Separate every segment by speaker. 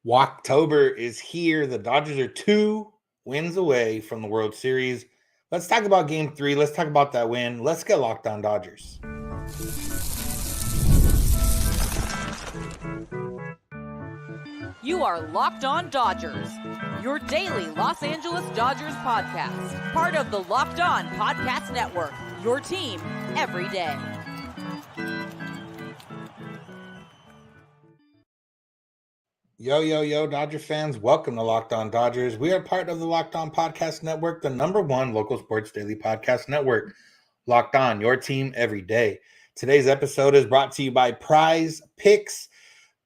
Speaker 1: Walktober is here. The Dodgers are 2 wins away from the World Series. Let's talk about Game 3. Let's talk about that win. Let's get locked on Dodgers.
Speaker 2: You are Locked On Dodgers, your daily Los Angeles Dodgers podcast. Part of the Locked On Podcast Network, your team every day.
Speaker 1: Yo, Dodger fans. Welcome to Locked On Dodgers. We are part of the Locked On Podcast Network, the #1 local sports daily podcast network. Locked On, your team every day. Today's episode is brought to you by Prize Picks.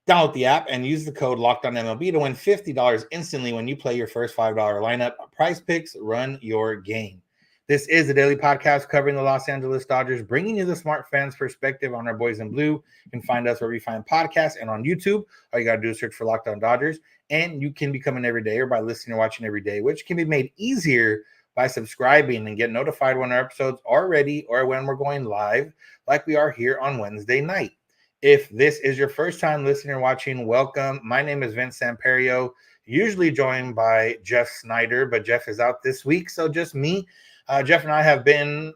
Speaker 1: Download the app and use the code LOCKEDONMLB to win $50 instantly when you play your first $5 lineup. Prize Picks, run your game. This is a daily podcast covering the Los Angeles Dodgers, bringing you the smart fans' perspective on our boys in blue. You can find us wherever you find podcasts and on YouTube. All you got to do is search for Locked On Dodgers, and you can become an everydayer by listening or watching every day, which can be made easier by subscribing and get notified when our episodes are ready or when we're going live, like we are here on Wednesday night. If this is your first time listening or watching, welcome. My name is Vince Samperio, usually joined by Jeff Snyder, but Jeff is out this week, so just me. Jeff and I have been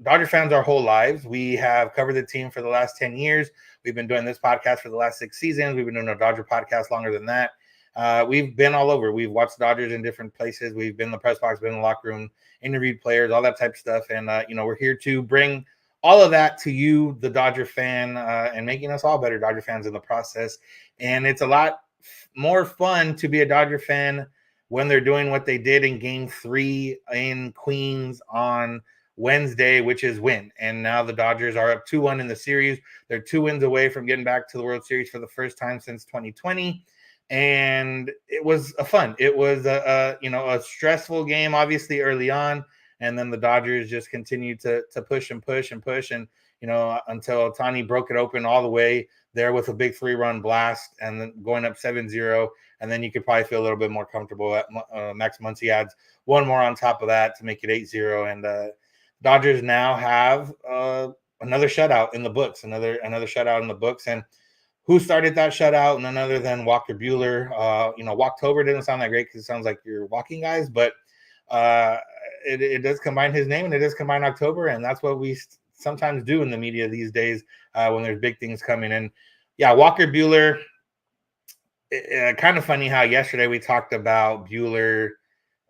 Speaker 1: Dodger fans our whole lives. We have covered the team for the last 10 years. We've been doing this podcast for the last 6 seasons. We've been doing a Dodger podcast longer than that. We've been all over. We've watched Dodgers in different places. We've been in the press box, been in the locker room, interviewed players, all that type of stuff. And, we're here to bring all of that to you, the Dodger fan, and making us all better Dodger fans in the process. And it's a lot more fun to be a Dodger fan when they're doing what they did in Game 3 in Queens on Wednesday, which is win. And now the Dodgers are up 2-1 in the series. They're 2 wins away from getting back to the World Series for the first time since 2020. And it was It was a stressful game, obviously, early on. And then the Dodgers just continued to push and push and push. And, until Ohtani broke it open all the way there with a big 3-run blast and then going up 7-0. And then you could probably feel a little bit more comfortable at Max Muncy adds one more on top of that to make it 8-0. And Dodgers now have another shutout in the books, another shutout in the books. And who started that shutout? None other than Walker Buehler. Walktober didn't sound that great because it sounds like you're walking guys, but it does combine his name and it does combine October, and that's what we sometimes do in the media these days when there's big things coming. And yeah, Walker Buehler. Kind of funny how yesterday we talked about Buehler,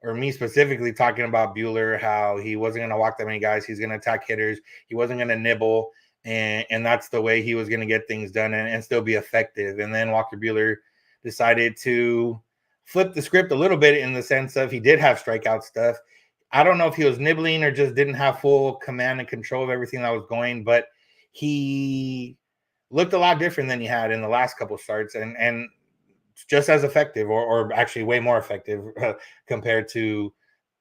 Speaker 1: or me specifically talking about Buehler, how he wasn't going to walk that many guys. He's going to attack hitters. He wasn't going to nibble, and that's the way he was going to get things done and still be effective. And then Walker Buehler decided to flip the script a little bit in the sense of he did have strikeout stuff. I don't know if he was nibbling or just didn't have full command and control of everything that was going, but he looked a lot different than he had in the last couple starts, and just as effective, or actually way more effective compared to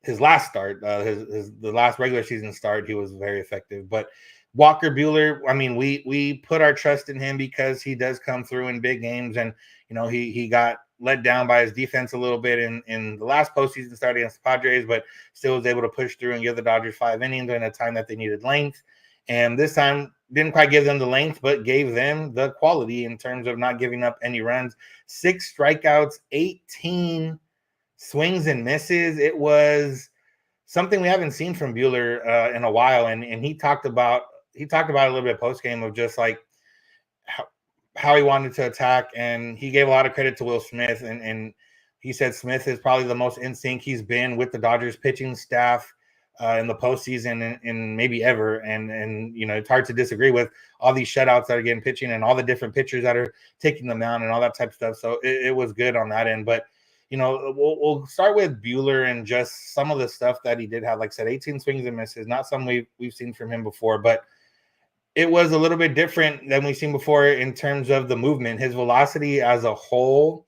Speaker 1: his last start. The last regular season start, he was very effective. But Walker Buehler, I mean, we put our trust in him because he does come through in big games, and he got let down by his defense a little bit in the last postseason start against the Padres, but still was able to push through and give the Dodgers 5 innings in a time that they needed length. And this time didn't quite give them the length, but gave them the quality in terms of not giving up any runs. 6 strikeouts, 18 swings and misses. It was something we haven't seen from Buehler in a while. And he talked about it a little bit post game of just like how he wanted to attack. And he gave a lot of credit to Will Smith. And he said Smith is probably the most in sync he's been with the Dodgers pitching staff in the postseason and maybe ever. And it's hard to disagree with all these shutouts that are getting pitching and all the different pitchers that are taking them down and all that type of stuff. So it was good on that end. But, we'll start with Buehler and just some of the stuff that he did have. Like I said, 18 swings and misses, not something we've seen from him before, but it was a little bit different than we've seen before in terms of the movement. His velocity as a whole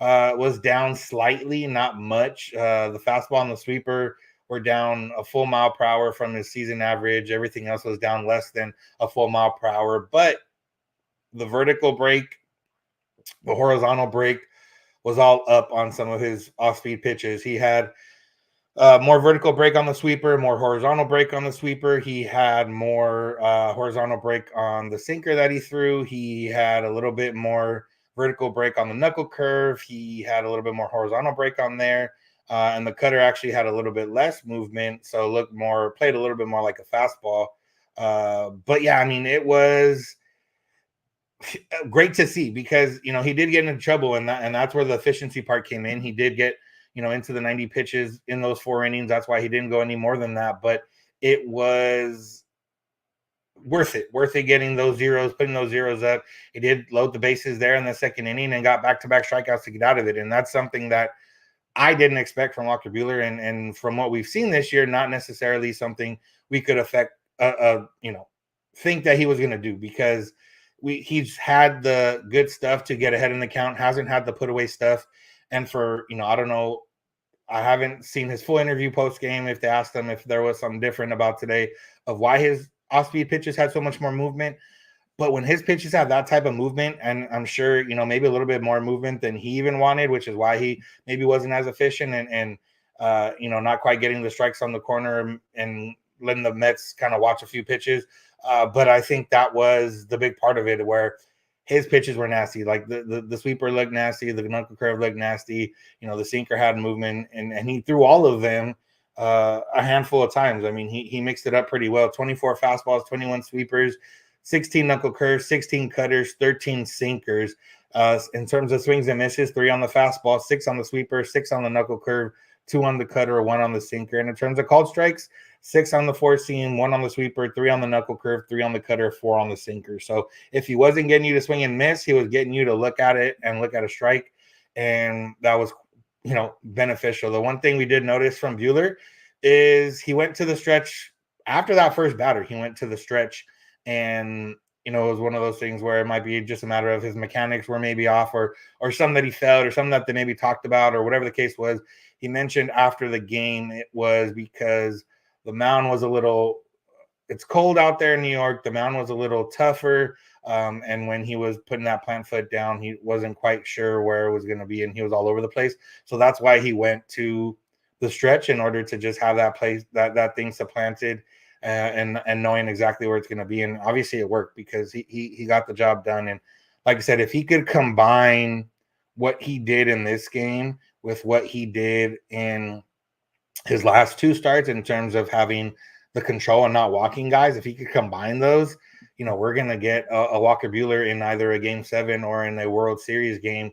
Speaker 1: was down slightly, not much. The fastball and the sweeper were down a full mile per hour from his season average. Everything else was down less than a full mile per hour. But the vertical break, the horizontal break was all up on some of his off-speed pitches. He had more vertical break on the sweeper, more horizontal break on the sweeper. He had more horizontal break on the sinker that he threw. He had a little bit more vertical break on the knuckle curve. He had a little bit more horizontal break on there. And the cutter actually had a little bit less movement, so played a little bit more like a fastball. But yeah, I mean, it was great to see because he did get into trouble, and that's where the efficiency part came in. He did get into the 90 pitches in those 4 innings. That's why he didn't go any more than that. But it was worth it getting those zeros, putting those zeros up. He did load the bases there in the 2nd inning and got back-to-back strikeouts to get out of it, and that's something that I didn't expect from Walker Buehler, and from what we've seen this year, not necessarily something we could think that he was going to do, because he's had the good stuff to get ahead in the count, hasn't had the put away stuff. And for, I don't know, I haven't seen his full interview post game if they asked him if there was something different about today of why his off speed pitches had so much more movement. But when his pitches have that type of movement, and I'm sure, maybe a little bit more movement than he even wanted, which is why he maybe wasn't as efficient and not quite getting the strikes on the corner and letting the Mets kind of watch a few pitches. But I think that was the big part of it, where his pitches were nasty. Like the sweeper looked nasty, the knuckle curve looked nasty. The sinker had movement, and he threw all of them a handful of times. I mean, he mixed it up pretty well. 24 fastballs, 21 sweepers, 16 knuckle curves, 16 cutters, 13 sinkers. In terms of swings and misses, 3 on the fastball, 6 on the sweeper, 6 on the knuckle curve, 2 on the cutter, 1 on the sinker. And in terms of called strikes, 6 on the 4-seam, 1 on the sweeper, 3 on the knuckle curve, 3 on the cutter, 4 on the sinker. So if he wasn't getting you to swing and miss, he was getting you to look at it and look at a strike. And that was, beneficial. The one thing we did notice from Buehler is he went to the stretch after that first batter. He went to the stretch, and it was one of those things where it might be just a matter of his mechanics were maybe off, or something that he felt, or something that they maybe talked about, or whatever the case was. He mentioned after the game it was because the mound was it's cold out there in New York. The mound was a little tougher. And when he was putting that plant foot down, he wasn't quite sure where it was going to be, and he was all over the place. So that's why he went to the stretch, in order to just have that place, that thing supplanted, and knowing exactly where it's going to be. And obviously it worked, because he got the job done. And like I said, if he could combine what he did in this game with what he did in his last 2 starts, in terms of having the control and not walking guys, if he could combine those, we're going to get a Walker Buehler in either a Game 7 or in a World Series game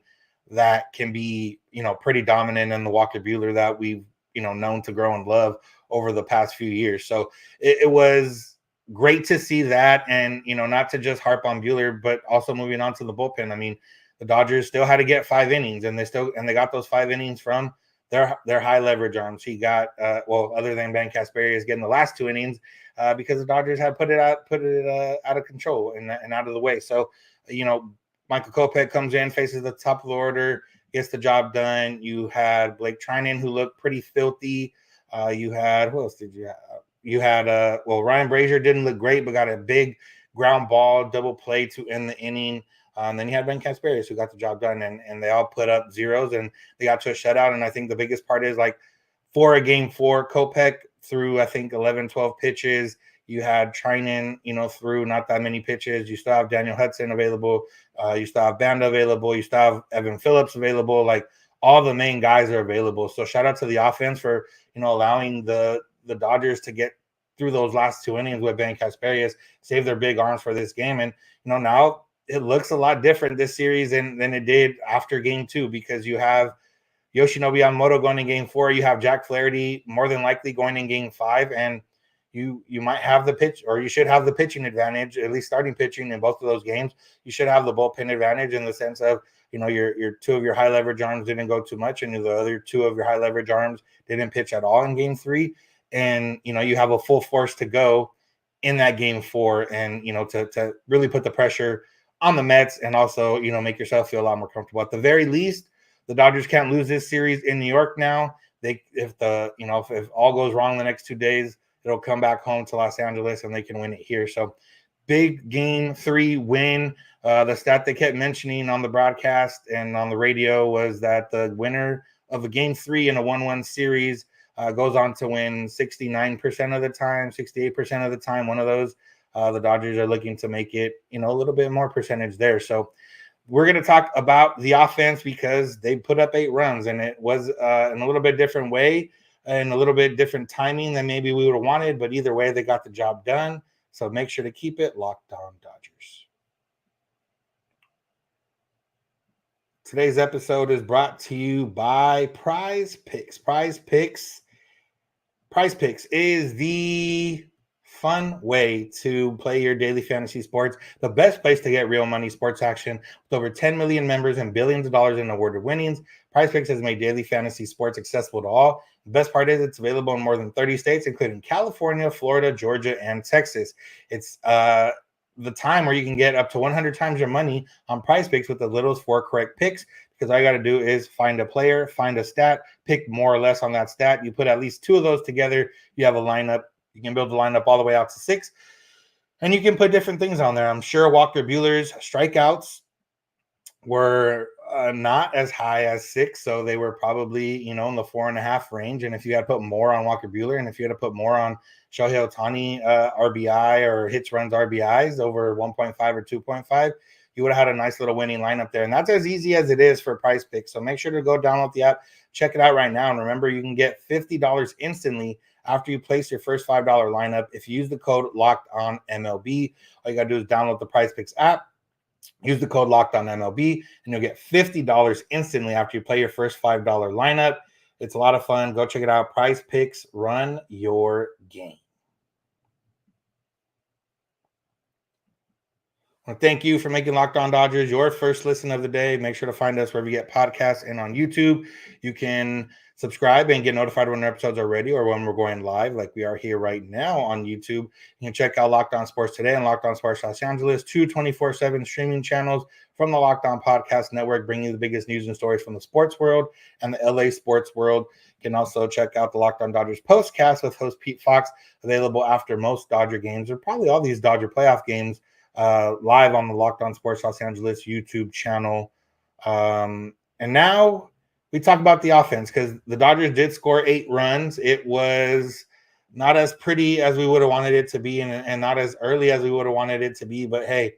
Speaker 1: that can be, pretty dominant in the Walker Buehler that we've, known to grow and love over the past few years. So it was great to see that. And, not to just harp on Buehler, but also moving on to the bullpen. I mean, the Dodgers still had to get 5 innings, and they got those 5 innings from their high leverage arms. He got, other than Ben Casperrius getting the last 2 innings, because the Dodgers had put it out of control and out of the way. So, Michael Kopech comes in, faces the top of the order, gets the job done. You had Blake Trinan, who looked pretty filthy. You had, who else did you have? You had, Ryan Brazier didn't look great, but got a big ground ball double play to end the inning. Then you had Ben Casperrius, who got the job done, and they all put up zeros, and they got to a shutout. And I think the biggest part is, like, for a Game 4, Kopech threw, I think, 11, 12 pitches. You had Trinan, threw not that many pitches. You still have Daniel Hudson available. You still have Banda available. You still have Evan Phillips available. Like, all the main guys are available. So shout out to the offense for, allowing the Dodgers to get through those last 2 innings with Ben Casperrius, save their big arms for this game. And, now it looks a lot different this series than it did after Game 2, because you have Yoshinobu Yamamoto going in Game 4. You have Jack Flaherty more than likely going in Game 5, and you might have the pitch, or you should have the pitching advantage, at least starting pitching in both of those games. You should have the bullpen advantage in the sense of, your 2 of your high leverage arms didn't go too much, and the other 2 of your high leverage arms didn't pitch at all in Game 3. And, you have a full force to go in that Game 4, and, to really put the pressure on the Mets, and also, make yourself feel a lot more comfortable. At the very least, the Dodgers can't lose this series in New York now. If all goes wrong the next 2 days, it'll come back home to Los Angeles, and they can win it here. So big Game 3 win. The stat they kept mentioning on the broadcast and on the radio was that the winner of a Game 3 in a 1-1 series goes on to win 69% of the time, 68% of the time. One of those, the Dodgers are looking to make it, a little bit more percentage there. So we're going to talk about the offense because they put up 8 runs, and it was in a little bit different way and a little bit different timing than maybe we would have wanted. But either way, they got the job done. So make sure to keep it locked on Dodgers. Today's episode is brought to you by Prize Picks. Prize Picks is the fun way to play your daily fantasy sports, the best place to get real money sports action. With over 10 million members and billions of dollars in awarded winnings, Prize Picks has made daily fantasy sports accessible to all. The best part is it's available in more than 30 states, including California, Florida, Georgia, and Texas. It's the time where you can get up to 100 times your money on Prize Picks with as little as 4 correct picks, because all you got to do is find a player, find a stat, pick more or less on that stat. You put at least 2 of those together, you have a lineup. You can build the lineup all the way out to 6, and you can put different things on there. I'm sure Walker Buehler's strikeouts were not as high as 6, so they were probably, in the 4.5 range. And if you had to put more on Walker Buehler, and if you had to put more on Shohei Ohtani RBI or hits, runs, RBIs over 1.5 or 2.5, you would have had a nice little winning lineup there. And that's as easy as it is for Prize Picks. So make sure to go download the app, check it out right now. And remember, you can get $50 instantly after you place your first $5 lineup if you use the code LOCKEDONMLB. All you got to do is download the Prize Picks app, use the code LOCKEDONMLB, and you'll get $50 instantly after you play your first $5 lineup. It's a lot of fun. Go check it out. Prize Picks, run your game. Well, thank you for making Locked On Dodgers your first listen of the day. Make sure to find us wherever you get podcasts and on YouTube. You can subscribe and get notified when our episodes are ready or when we're going live, like we are here right now on YouTube. You can check out Locked On Sports Today and Locked On Sports Los Angeles, 2 24/7 streaming channels from the Locked On Podcast Network, bringing you the biggest news and stories from the sports world and the LA sports world. You can also check out the Locked On Dodgers postcast with host Pete Fox, available after most Dodger games, or probably all these Dodger playoff games, live on the Locked On Sports Los Angeles YouTube channel. And now we talk about the offense, because the Dodgers did score 8 runs. It was not as pretty as we would have wanted it to be, and not as early as we would have wanted it to be. But hey,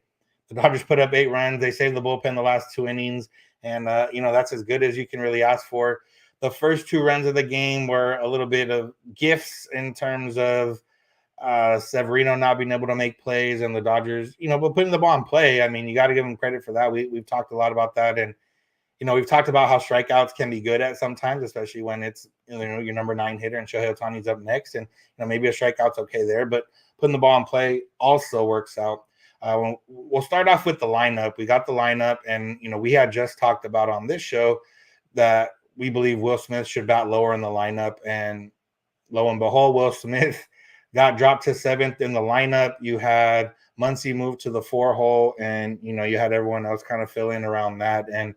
Speaker 1: the Dodgers put up 8 runs. They saved the bullpen the last 2 innings, and that's as good as you can really ask for. The first 2 runs of the game were a little bit of gifts in terms of Severino not being able to make plays, and the Dodgers, but putting the ball in play. I mean, you got to give them credit for that. We've talked a lot about that, and we've talked about how strikeouts can be good at sometimes, especially when it's your number 9 hitter and Shohei Ohtani's up next, and maybe a strikeout's okay there, but putting the ball in play also works out. We'll start off with the lineup. We got the lineup, and we had just talked about on this show that we believe Will Smith should bat lower in the lineup, and lo and behold, Will Smith got dropped to 7th in the lineup. You had Muncy move to the 4 hole, and you had everyone else kind of fill in around that. And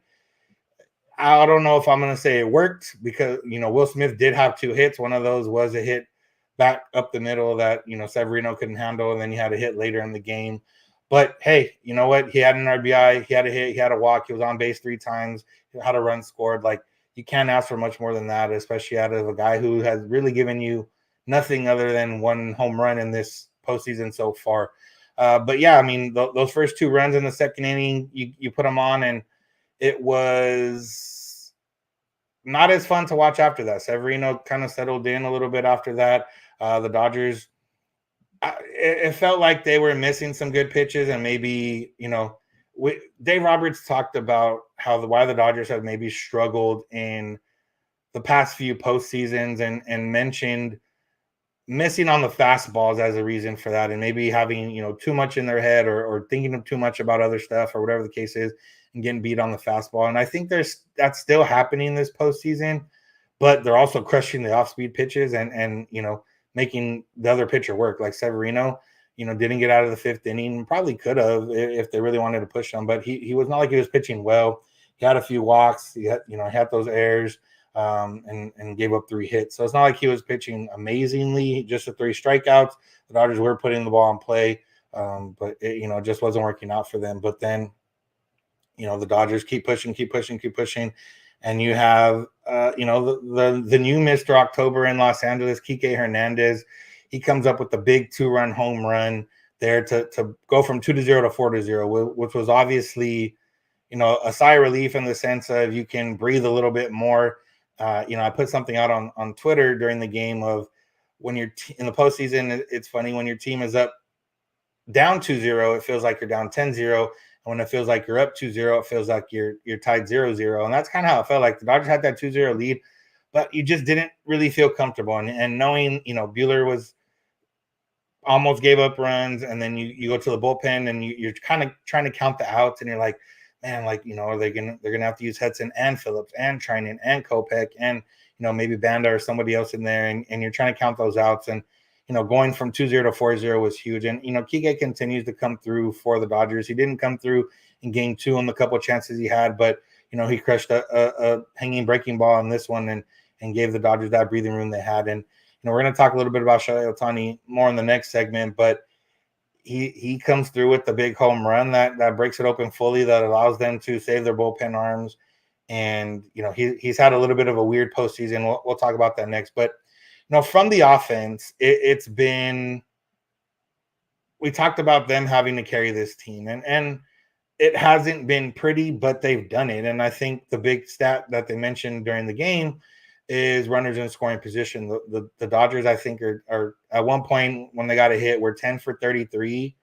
Speaker 1: I don't know if I'm going to say it worked, because Will Smith did have 2 hits. One of those was a hit back up the middle that Severino couldn't handle, and then he had a hit later in the game. But hey, you know what? He had an RBI, he had a hit, he had a walk, he was on base 3 times, he had a run scored. Like, you can't ask for much more than that, especially out of a guy who has really given you nothing other than 1 home run in this postseason so far. But yeah, I mean, those first 2 runs in the second inning, you put them on, and it was not as fun to watch after that. Severino kind of settled in a little bit after that. The Dodgers, it felt like they were missing some good pitches, and maybe, Dave Roberts talked about why the Dodgers have maybe struggled in the past few postseasons, and mentioned missing on the fastballs as a reason for that, and maybe having too much in their head, or thinking of too much about other stuff, or whatever the case is, and getting beat on the fastball. And I think that's still happening this postseason, but they're also crushing the off-speed pitches and making the other pitcher work. Like Severino, didn't get out of the 5th inning, probably could have if they really wanted to push him, but he was not like he was pitching well. He had a few walks, he had those errors, and gave up 3 hits. So it's not like he was pitching amazingly, just the 3 strikeouts. The Dodgers were putting the ball in play, but it just wasn't working out for them. But then, the Dodgers keep pushing. And you have, the new Mr. October in Los Angeles, Kiké Hernández. He comes up with a big 2-run home run there to go from 2-0 to 4-0, which was obviously, a sigh of relief in the sense of you can breathe a little bit more. I put something out on Twitter during the game of when you're in the postseason, it's funny when your team is up down 2-0, it feels like you're down 10-0. And when it feels like you're up 2-0, it feels like you're tied 0-0. And that's kind of how it felt like. The Dodgers had that 2-0 lead, but you just didn't really feel comfortable. And knowing, Buehler was almost gave up runs, and then you go to the bullpen and you're kind of trying to count the outs, and you're like, man, they're gonna have to use Hudson and Phillips and Trinan and Kopech and maybe Banda or somebody else in there, and you're trying to count those outs. And going from 2-0 to 4-0 was huge. And Kiké continues to come through for the Dodgers. He didn't come through in game 2 on the couple of chances he had, but he crushed a hanging breaking ball on this one and gave the Dodgers that breathing room they had. And we're going to talk a little bit about Shohei Ohtani more in the next segment, but he comes through with the big home run that breaks it open fully, that allows them to save their bullpen arms. And he's had a little bit of a weird postseason. We'll talk about that next. But from the offense, it's been, we talked about them having to carry this team, and it hasn't been pretty, but they've done it. And I think the big stat that they mentioned during the game is runners in scoring position. The Dodgers, I think, are at one point when they got a hit, were 10 for 33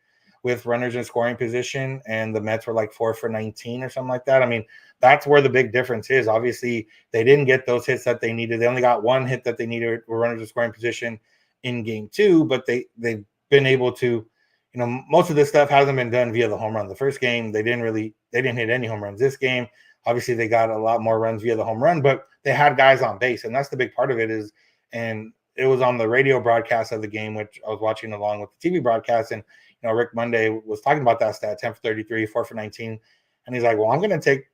Speaker 1: with runners in scoring position, and the Mets were like 4 for 19 or something like that. I mean, that's where the big difference is. Obviously, they didn't get those hits that they needed. They only got one hit that they needed, were runners in scoring position in game 2, but they've been able to, most of this stuff hasn't been done via the home run. The first game, they didn't hit any home runs. This game, obviously, they got a lot more runs via the home run, but they had guys on base, and that's the big part of it is, and it was on the radio broadcast of the game, which I was watching along with the TV broadcast, and Rick Monday was talking about that stat, 10 for 33, 4 for 19, and he's like, well, I'm going to take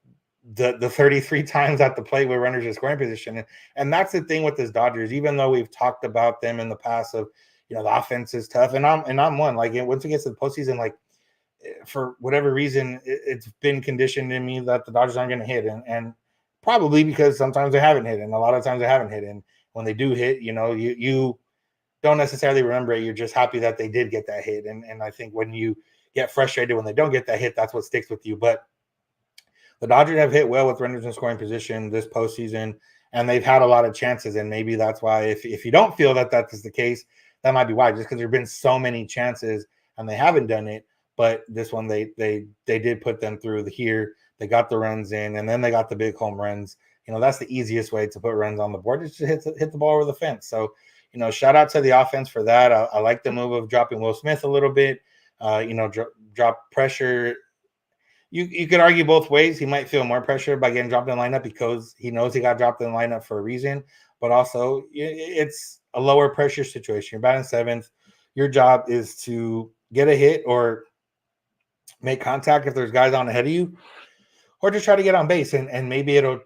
Speaker 1: the 33 times at the plate with runners in scoring position, and that's the thing with this Dodgers. Even though we've talked about them in the past of, the offense is tough, and I'm one, like, once it gets to the postseason, like, for whatever reason, it's been conditioned in me that the Dodgers aren't going to hit, and probably because sometimes they haven't hit, and a lot of times they haven't hit, and when they do hit, you don't necessarily remember it. You're just happy that they did get that hit, and I think when you get frustrated when they don't get that hit, that's what sticks with you. But the Dodgers have hit well with runners in scoring position this postseason, and they've had a lot of chances, and maybe that's why, if you don't feel that is the case, that might be why, just because there have been so many chances and they haven't done it. But this one, they did put them through here. They got the runs in, and then they got the big home runs. That's the easiest way to put runs on the board, is to hit the ball over the fence. So, shout out to the offense for that. I like the move of dropping Will Smith a little bit. Drop pressure. You could argue both ways. He might feel more pressure by getting dropped in the lineup because he knows he got dropped in the lineup for a reason. But also, it's a lower pressure situation. You're batting 7th. Your job is to get a hit or make contact if there's guys on ahead of you, or just try to get on base. And maybe it'll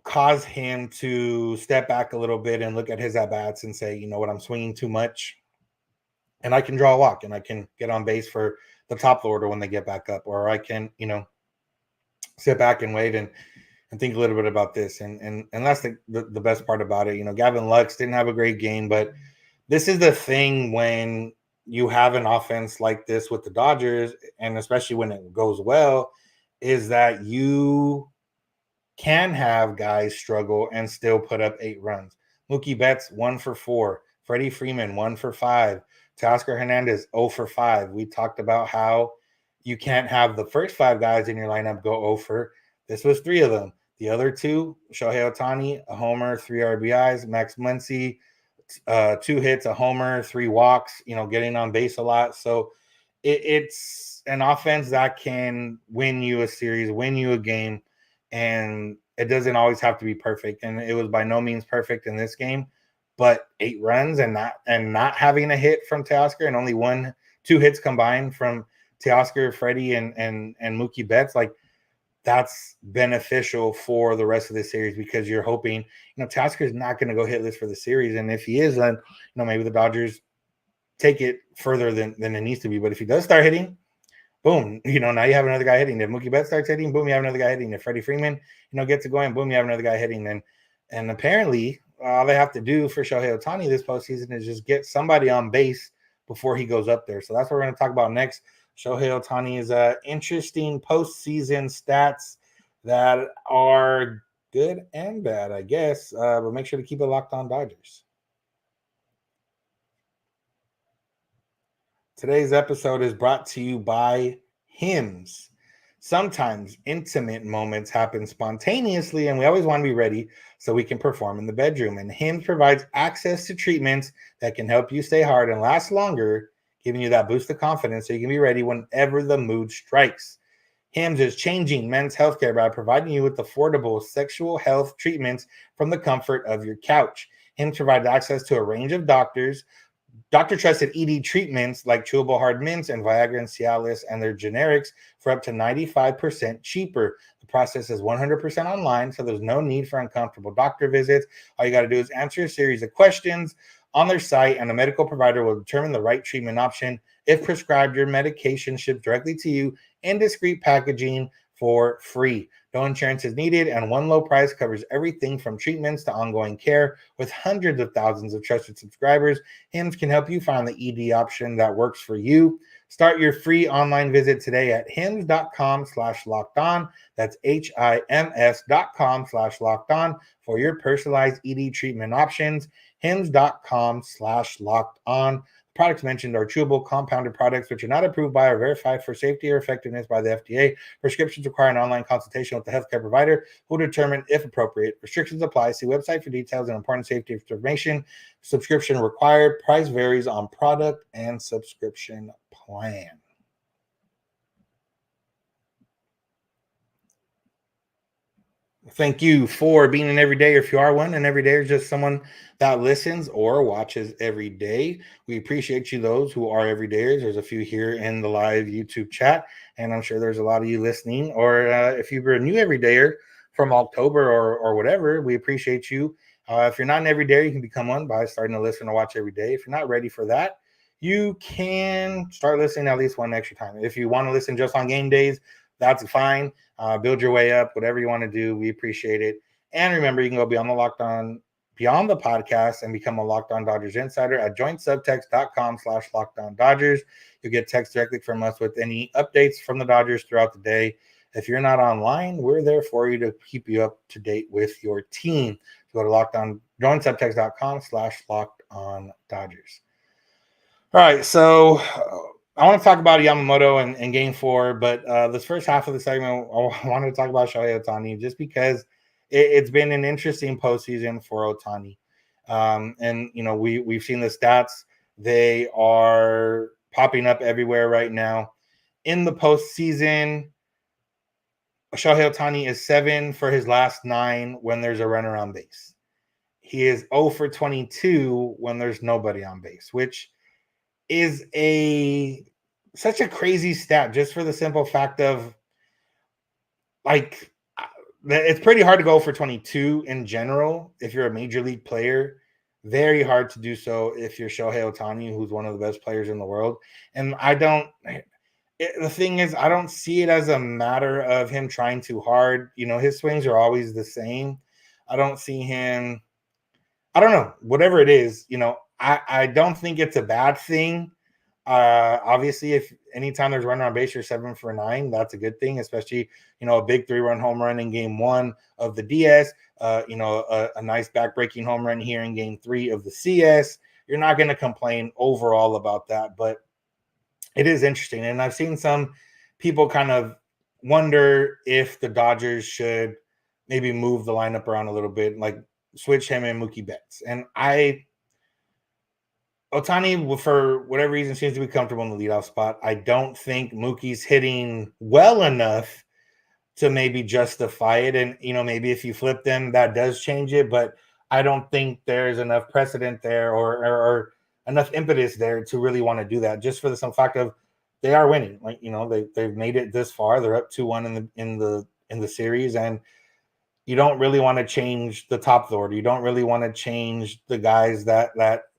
Speaker 1: cause him to step back a little bit and look at his at-bats and say, you know what, I'm swinging too much, and I can draw a walk, and I can get on base for the top of the order when they get back up, or I can, sit back and wait and think a little bit about this. And that's the best part about it. Gavin Lux didn't have a great game, but this is the thing when you have an offense like this with the Dodgers, and especially when it goes well, is that you can have guys struggle and still put up 8 runs. Mookie Betts, 1 for 4. Freddie Freeman, 1 for 5. Teoscar Hernandez, 0 for 5. We talked about how you can't have the first 5 guys in your lineup go 0 for. This was 3 of them. The other 2, Shohei Ohtani, a homer, 3 RBIs. Max Muncy, 2 hits, a homer, 3 walks, getting on base a lot. So it's an offense that can win you a series, win you a game, and it doesn't always have to be perfect. And it was by no means perfect in this game, but 8 runs and not having a hit from Teoscar, and only 2 hits combined from Teoscar, Freddie, and Mookie Betts, like, that's beneficial for the rest of the series, because you're hoping, Teoscar is not going to go hitless for the series. And if he is, then, maybe the Dodgers take it further than it needs to be. But if he does start hitting, boom, now you have another guy hitting. If Mookie Betts starts hitting, boom, you have another guy hitting. If Freddie Freeman, gets it going, boom, you have another guy hitting. And apparently all they have to do for Shohei Ohtani this postseason is just get somebody on base before he goes up there. So that's what we're going to talk about next. Shohei Ohtani is interesting postseason stats that are good and bad, I guess. But make sure to keep it locked on Dodgers. Today's episode is brought to you by Hims. Sometimes intimate moments happen spontaneously, and we always want to be ready so we can perform in the bedroom. And Hims provides access to treatments that can help you stay hard and last longer, giving you that boost of confidence so you can be ready whenever the mood strikes. Hims is changing men's healthcare by providing you with affordable sexual health treatments from the comfort of your couch. Hims provides access to a range of doctor-trusted ED treatments like chewable hard mints and Viagra and Cialis and their generics for up to 95% cheaper. The process is 100% online, so there's no need for uncomfortable doctor visits. All you got to do is answer a series of questions on their site, and a medical provider will determine the right treatment option. If prescribed, your medication shipped directly to you in discreet packaging for free. No insurance is needed, and one low price covers everything from treatments to ongoing care. With hundreds of thousands of trusted subscribers, Hims can help you find the ED option that works for you. Start your free online visit today at hims.com/lockedon. That's HIMS.com/lockedon for your personalized ED treatment options. hims.com/lockedon. Products mentioned are chewable compounded products which are not approved by or verified for safety or effectiveness by the FDA. Prescriptions require an online consultation with the healthcare provider who will determine if appropriate. Restrictions apply. See website for details and important safety information. Subscription required. Price varies on product and subscription plan. Thank you for being an everyday. If you are one, an everyday or just someone that listens or watches every day, we appreciate you. Those who are everydayers, there's a few here in the live YouTube chat, and I'm sure there's a lot of you listening. Or if you were a new everydayer from October or whatever, we appreciate you. If you're not an everydayer, you can become one by starting to listen or watch every day. If you're not ready for that, you can start listening at least one extra time. If you want to listen just on game days, that's fine. Build your way up, whatever you want to do. We appreciate it. And remember, you can go beyond the podcast and become a Locked On Dodgers insider at joinsubtext.com/Locked On Dodgers. You'll get text directly from us with any updates from the Dodgers throughout the day. If you're not online, we're there for you to keep you up to date with your team. So go to joinsubtext.com/Locked On Dodgers. All right, so I want to talk about Yamamoto and Game 4, but this first half of the segment, I wanted to talk about Shohei Ohtani just because it's been an interesting postseason for Ohtani. And, you know, we've seen the stats. They are popping up everywhere right now. In the postseason, Shohei Ohtani is 7 for his last 9 when there's a runner on base. He is 0 for 22 when there's nobody on base, which is such a crazy stat just for the simple fact of, like, it's pretty hard to go for 22 in general if you're a major league player. Very hard to do so if you're Shohei Ohtani, who's one of the best players in the world. And the thing is, I don't see it as a matter of him trying too hard. You know, his swings are always the same. I don't see him, I don't know, whatever it is, you know, I don't think it's a bad thing. Obviously, if anytime there's a runner on base, you're 7 for 9. That's a good thing, especially, you know, a big 3-run home run in Game 1 of the DS. You know, a nice back-breaking home run here in Game 3 of the CS. You're not going to complain overall about that, but it is interesting. And I've seen some people kind of wonder if the Dodgers should maybe move the lineup around a little bit, like switch him and Mookie Betts. And Ohtani, for whatever reason, seems to be comfortable in the leadoff spot. I don't think Mookie's hitting well enough to maybe justify it. And, you know, maybe if you flip them, that does change it. But I don't think there's enough precedent there or enough impetus there to really want to do that, just for the simple fact of they are winning. Like, you know, they've made it this far. They're up 2-1 in the series. And you don't really want to change the top of the order. You don't really want to change the guys that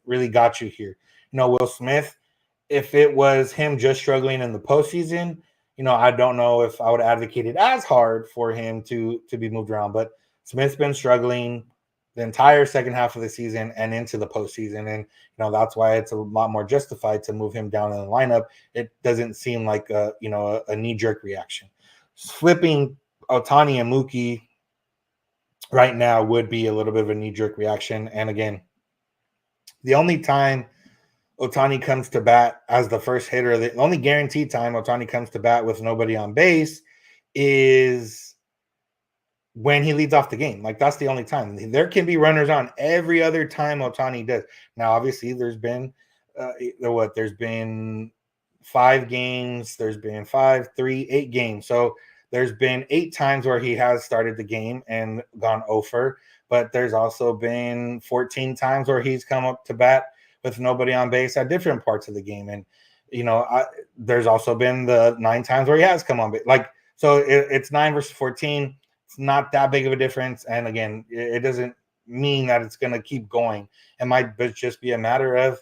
Speaker 1: really got you here. You know, Will Smith, if it was him just struggling in the postseason, you know, I don't know if I would have advocated as hard for him to be moved around. But Smith's been struggling. the entire second half of the season and into the postseason. And, that's why it's a lot more justified to move him down in the lineup. It doesn't seem like a knee-jerk reaction. Flipping Ohtani and Mookie right now would be a little bit of a knee-jerk reaction. And again, the only time Ohtani comes to bat as the first hitter, the only guaranteed time Ohtani comes to bat with nobody on base is when he leads off the game. Like, that's the only time. There can be runners on every other time Ohtani does. Now, obviously, there's been there's been 5 games, there's been 5, 3, 8 games. So there's been 8 times where he has started the game and gone over, but there's also been 14 times where he's come up to bat with nobody on base at different parts of the game. And, there's also been the 9 times where he has come on base. Like, so it's 9 versus 14. It's not that big of a difference. And again, it doesn't mean that it's going to keep going. It might just be a matter of,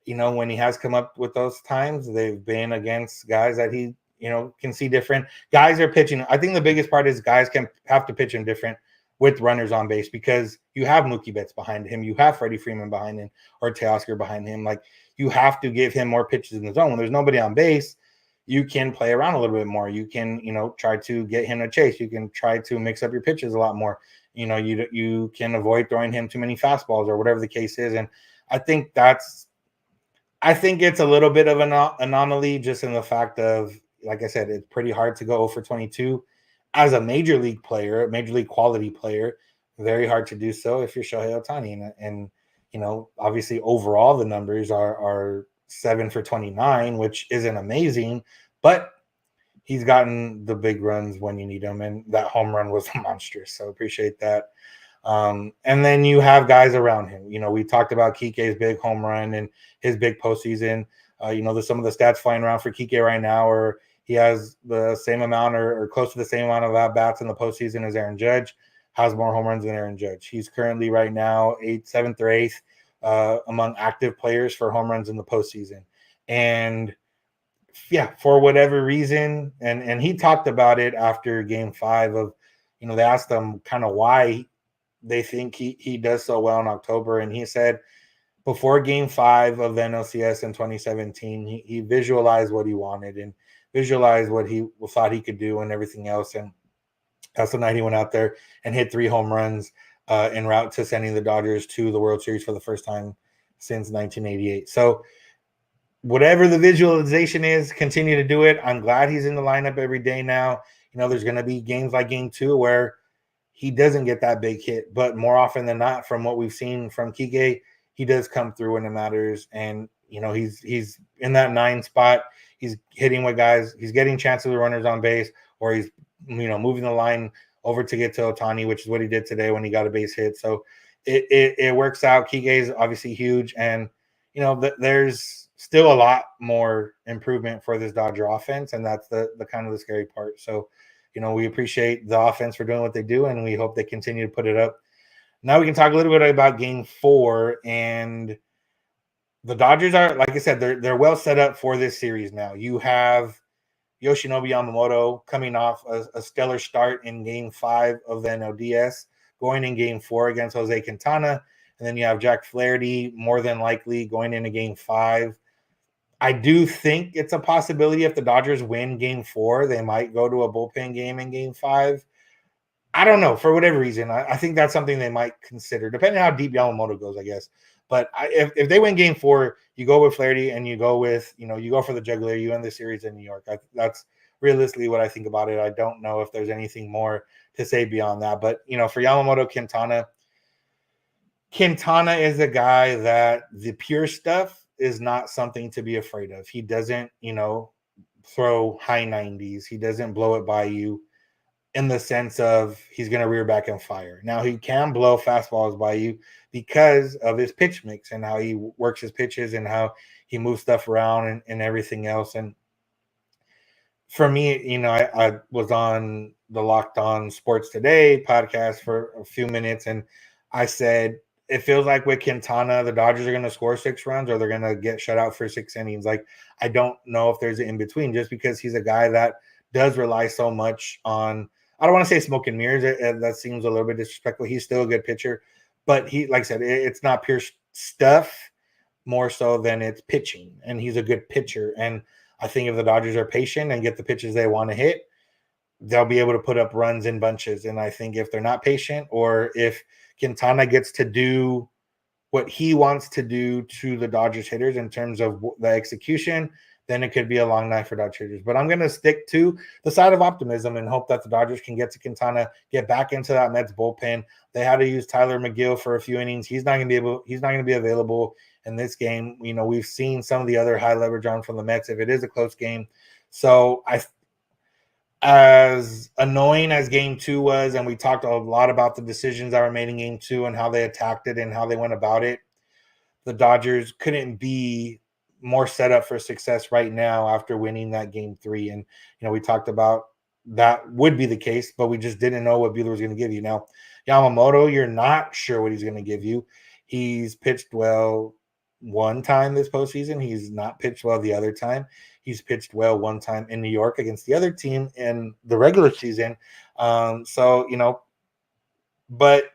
Speaker 1: when he has come up with those times, they've been against guys that he, can see different. Guys are pitching. I think the biggest part is guys can have to pitch him different with runners on base because you have Mookie Betts behind him. You have Freddie Freeman behind him or Teoscar behind him. Like, you have to give him more pitches in the zone. When there's nobody on base, you can play around a little bit more. You can, try to get him to chase. You can try to mix up your pitches a lot more. You can avoid throwing him too many fastballs or whatever the case is. And I think it's a little bit of an anomaly just in the fact of, like I said, it's pretty hard to go 0 for 22 as a major league player, major league quality player. Very hard to do so if you're Shohei Ohtani. And obviously overall the numbers are 7 for 29, which isn't amazing, but he's gotten the big runs when you need them. And that home run was monstrous. So appreciate that. And then you have guys around him. We talked about Kiké's big home run and his big postseason. There's some of the stats flying around for Kiké right now, or he has the same amount or close to the same amount of at-bats in the postseason as Aaron Judge, has more home runs than Aaron Judge. He's currently right now 7th or 8th among active players for home runs in the postseason. And yeah, for whatever reason, and he talked about it after game 5 of, they asked him kind of why they think he does so well in October. And he said before game 5 of the NLCS in 2017, he visualized what he wanted and visualized what he thought he could do and everything else. And that's the night he went out there and hit 3 home runs en route to sending the Dodgers to the World Series for the first time since 1988. So whatever the visualization is, continue to do it. I'm glad he's in the lineup every day now. There's going to be games like game 2 where he doesn't get that big hit, but more often than not, from what we've seen from Kiké, he does come through when it matters. And, he's in that 9 spot. He's hitting with guys. He's getting chances with runners on base, or he's, moving the line over to get to Ohtani, which is what he did today when he got a base hit. So it works out. Kiké is obviously huge. And, there's still a lot more improvement for this Dodger offense. And that's the kind of the scary part. So, we appreciate the offense for doing what they do, and we hope they continue to put it up. Now we can talk a little bit about game 4, and the Dodgers are, like I said, they're well set up for this series now. You have Yoshinobu Yamamoto coming off a stellar start in game 5 of the NLDS, going in game 4 against José Quintana, and then you have Jack Flaherty more than likely going into game 5. I do think it's a possibility if the Dodgers win game 4, they might go to a bullpen game in game 5. I don't know, for whatever reason. I think that's something they might consider, depending on how deep Yamamoto goes, I guess. But if they win game 4, you go with Flaherty and you go with, you go for the juggler, you end the series in New York. That's realistically what I think about it. I don't know if there's anything more to say beyond that. But, for Yamamoto, Quintana is a guy that the pure stuff is not something to be afraid of. He doesn't, throw high 90s. He doesn't blow it by you in the sense of he's going to rear back and fire. Now, he can blow fastballs by you because of his pitch mix and how he works his pitches and how he moves stuff around and everything else. And for me, I was on the Locked On Sports Today podcast for a few minutes, and I said, it feels like with Quintana, the Dodgers are going to score 6 runs or they're going to get shut out for 6 innings. Like, I don't know if there's an in-between, just because he's a guy that does rely so much on, I don't want to say smoke and mirrors. That seems a little bit disrespectful. He's still a good pitcher, But he, like I said, it's not pure stuff more so than it's pitching. And he's a good pitcher. And I think if the Dodgers are patient and get the pitches they want to hit, they'll be able to put up runs in bunches. And I think if they're not patient, or if Quintana gets to do what he wants to do to the Dodgers hitters in terms of the execution, then it could be a long night for Dodgers hitters. But I'm going to stick to the side of optimism and hope that the Dodgers can get to Quintana, get back into that Mets bullpen. They had to use Tyler McGill for a few innings. He's not going to be available in this game. You know, we've seen some of the other high leverage on from the Mets if it is a close game. So as annoying as game 2 was, and we talked a lot about the decisions that were made in game 2 and how they attacked it and how they went about it, the Dodgers couldn't be more set up for success right now after winning that game 3. And, you know, we talked about that would be the case, but we just didn't know what Buehler was going to give you. Now, Yamamoto, you're not sure what he's going to give you. He's pitched well one time this postseason. He's not pitched well the other time. He's pitched well one time in New York against the other team in the regular season. So, you know, but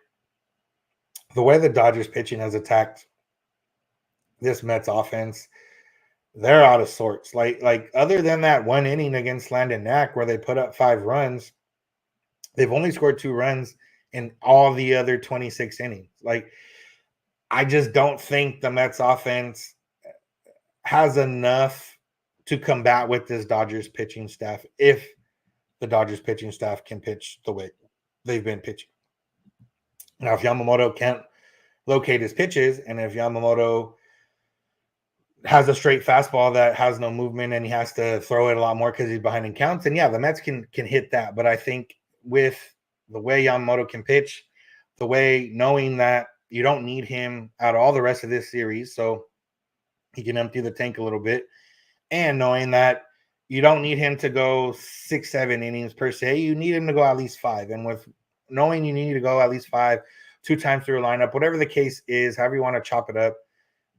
Speaker 1: the way the Dodgers pitching has attacked this Mets offense, they're out of sorts. Like other than that one inning against Landon Knack where they put up 5 runs, they've only scored 2 runs in all the other 26 innings. Like, I just don't think the Mets offense has enough to combat with this Dodgers pitching staff if the Dodgers pitching staff can pitch the way they've been pitching. Now, if Yamamoto can't locate his pitches, and if Yamamoto has a straight fastball that has no movement and he has to throw it a lot more because he's behind in counts, and yeah, the Mets can hit that. But I think with the way Yamamoto can pitch, the way knowing that you don't need him out all the rest of this series, so he can empty the tank a little bit, and knowing that you don't need him to go 6-7 innings per se, you need him to go at least 5. And with knowing you need to go at least 5 2 times through a lineup, whatever the case is, however you want to chop it up,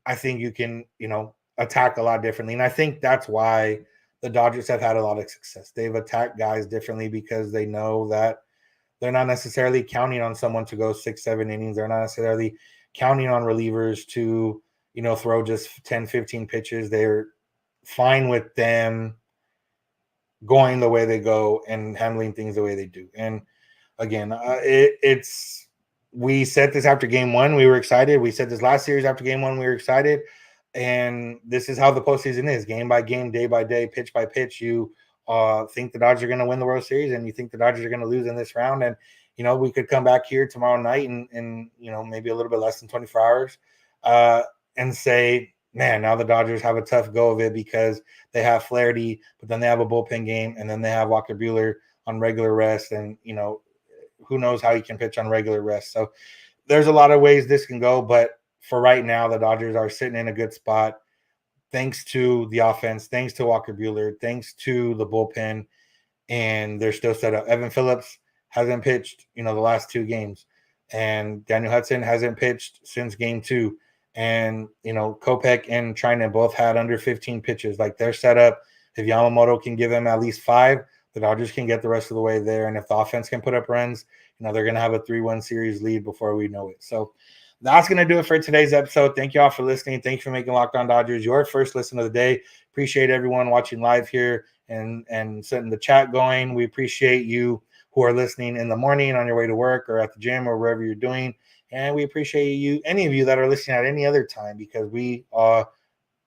Speaker 1: I think you can, you know, attack a lot differently. And I think that's why the Dodgers have had a lot of success. They've attacked guys differently because they know that they're not necessarily counting on someone to go 6-7 innings. They're not necessarily counting on relievers to, you know, throw just 10, 15 pitches. They're fine with them going the way they go and handling things the way they do. And again, we said this after game 1, we were excited. We said this last series after game 1, we were excited. And this is how the postseason is: game by game, day by day, pitch by pitch. You think the Dodgers are going to win the World Series, and you think the Dodgers are going to lose in this round. And, you know, we could come back here tomorrow night and you know, maybe a little bit less than 24 hours and say, man, now the Dodgers have a tough go of it because they have Flaherty, but then they have a bullpen game, and then they have Walker Buehler on regular rest. And, you know, who knows how he can pitch on regular rest. So there's a lot of ways this can go, but for right now, the Dodgers are sitting in a good spot thanks to the offense, thanks to Walker Buehler, thanks to the bullpen, and they're still set up. Evan Phillips hasn't pitched, you know, the last 2 games, and Daniel Hudson hasn't pitched since game 2. And, you know, Kopech and Trinan both had under 15 pitches. Like, they're set up. If Yamamoto can give them at least 5, the Dodgers can get the rest of the way there. And if the offense can put up runs, you know, they're going to have a 3-1 series lead before we know it. So that's going to do it for today's episode. Thank you all for listening. Thank you for making Locked On Dodgers your first listen of the day. Appreciate everyone watching live here and setting the chat going. We appreciate you who are listening in the morning on your way to work or at the gym or wherever you're doing. And we appreciate you, any of you that are listening at any other time, because we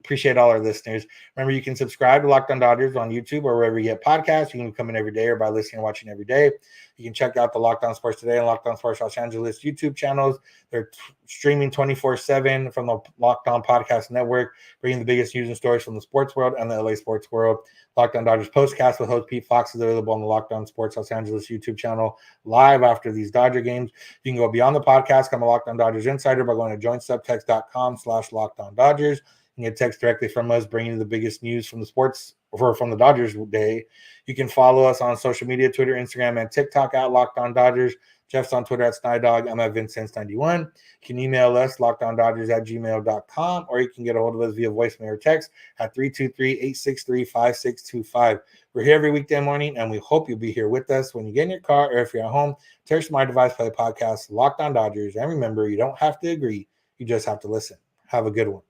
Speaker 1: appreciate all our listeners. Remember, you can subscribe to Locked On Dodgers on YouTube or wherever you get podcasts. You can come in every day or by listening and watching every day. You can check out the Locked On Sports Today and Locked On Sports Los Angeles YouTube channels. They're streaming 24/7 from the Locked On Podcast Network, bringing the biggest news and stories from the sports world and the LA sports world. Locked On Dodgers Postcast with host Pete Fox is available on the Locked On Sports Los Angeles YouTube channel live after these Dodger games. You can go beyond the podcast, become a Locked On Dodgers insider by going to joinsubtext.com/Locked On Dodgers. You can text directly from us, bringing you the biggest news from the sports or from the Dodgers day. You can follow us on social media, Twitter, Instagram, and TikTok at Locked On Dodgers. Jeff's on Twitter at Snydog. I'm at Vincenz91. You can email us, lockedondodgers@gmail.com, or you can get a hold of us via voicemail or text at 323-863-5625. We're here every weekday morning, and we hope you'll be here with us when you get in your car or if you're at home. Tear my device, play the podcast, Locked On Dodgers. And remember, you don't have to agree. You just have to listen. Have a good one.